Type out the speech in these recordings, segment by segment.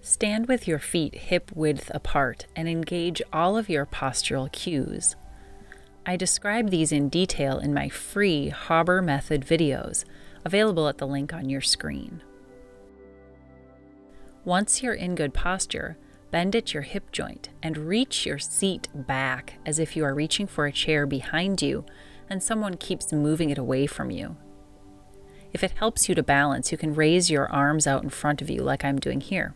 Stand with your feet hip-width apart and engage all of your postural cues. I describe these in detail in my free Haber Method videos, available at the link on your screen. Once you're in good posture, bend at your hip joint and reach your seat back as if you are reaching for a chair behind you and someone keeps moving it away from you. If it helps you to balance, you can raise your arms out in front of you like I'm doing here.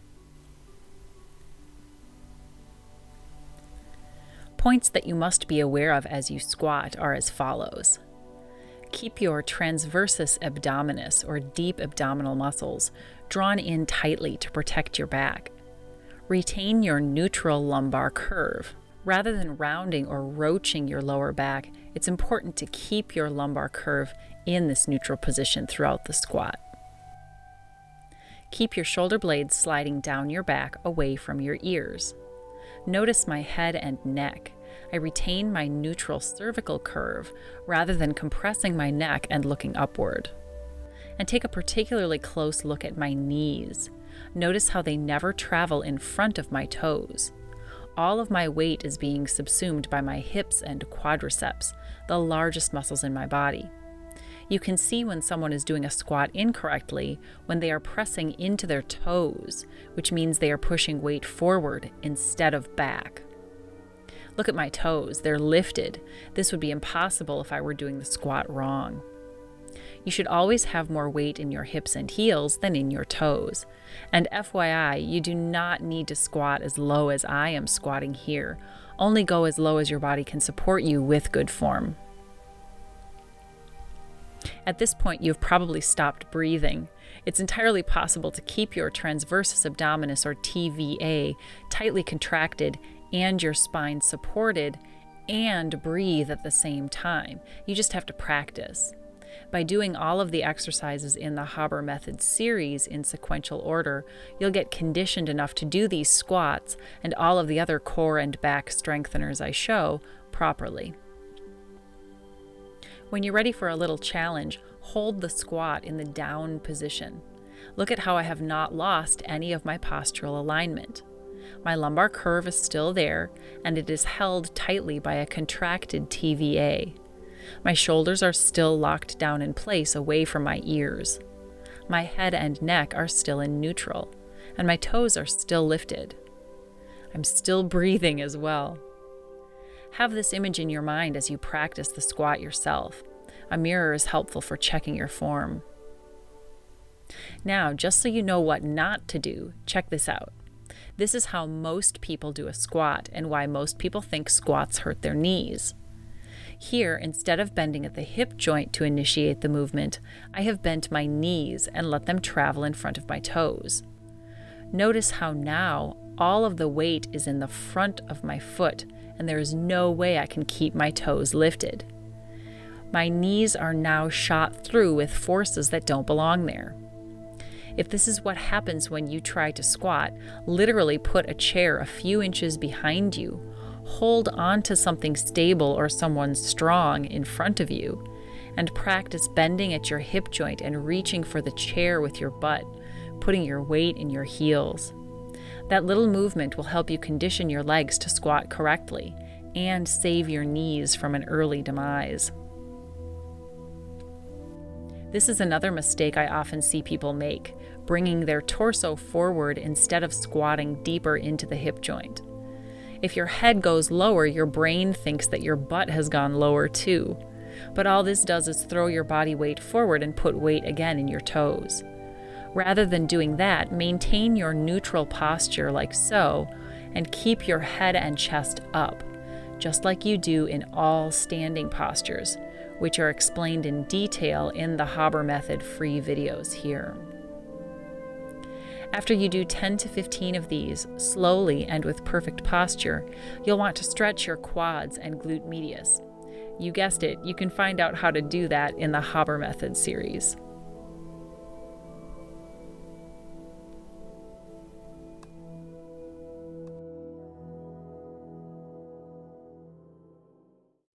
Points that you must be aware of as you squat are as follows. Keep your transversus abdominis, or deep abdominal muscles, drawn in tightly to protect your back. Retain your neutral lumbar curve. Rather than rounding or roaching your lower back, it's important to keep your lumbar curve in this neutral position throughout the squat. Keep your shoulder blades sliding down your back away from your ears. Notice my head and neck. I retain my neutral cervical curve rather than compressing my neck and looking upward. And take a particularly close look at my knees. Notice how they never travel in front of my toes. All of my weight is being subsumed by my hips and quadriceps, the largest muscles in my body. You can see when someone is doing a squat incorrectly when they are pressing into their toes, which means they are pushing weight forward instead of back. Look at my toes, they're lifted. This would be impossible if I were doing the squat wrong. You should always have more weight in your hips and heels than in your toes. And FYI, you do not need to squat as low as I am squatting here. Only go as low as your body can support you with good form. At this point, you've probably stopped breathing. It's entirely possible to keep your transversus abdominis, or TVA, tightly contracted and your spine supported and breathe at the same time. You just have to practice. By doing all of the exercises in the Haber Method series in sequential order, you'll get conditioned enough to do these squats and all of the other core and back strengtheners I show properly. When you're ready for a little challenge, hold the squat in the down position. Look at how I have not lost any of my postural alignment. My lumbar curve is still there, and it is held tightly by a contracted TVA. My shoulders are still locked down in place away from my ears. My head and neck are still in neutral, and my toes are still lifted. I'm still breathing as well. Have this image in your mind as you practice the squat yourself. A mirror is helpful for checking your form. Now, just so you know what not to do, check this out. This is how most people do a squat and why most people think squats hurt their knees. Here, instead of bending at the hip joint to initiate the movement, I have bent my knees and let them travel in front of my toes. Notice how now all of the weight is in the front of my foot, and there is no way I can keep my toes lifted. My knees are now shot through with forces that don't belong there. If this is what happens when you try to squat, literally put a chair a few inches behind you, hold on to something stable or someone strong in front of you, and practice bending at your hip joint and reaching for the chair with your butt, putting your weight in your heels. That little movement will help you condition your legs to squat correctly and save your knees from an early demise. This is another mistake I often see people make, bringing their torso forward instead of squatting deeper into the hip joint. If your head goes lower, your brain thinks that your butt has gone lower too. But all this does is throw your body weight forward and put weight again in your toes. Rather than doing that, maintain your neutral posture like so, and keep your head and chest up, just like you do in all standing postures, which are explained in detail in the Haber Method free videos here. After you do 10 to 15 of these, slowly and with perfect posture, you'll want to stretch your quads and glute medius. You guessed it, you can find out how to do that in the Haber Method series.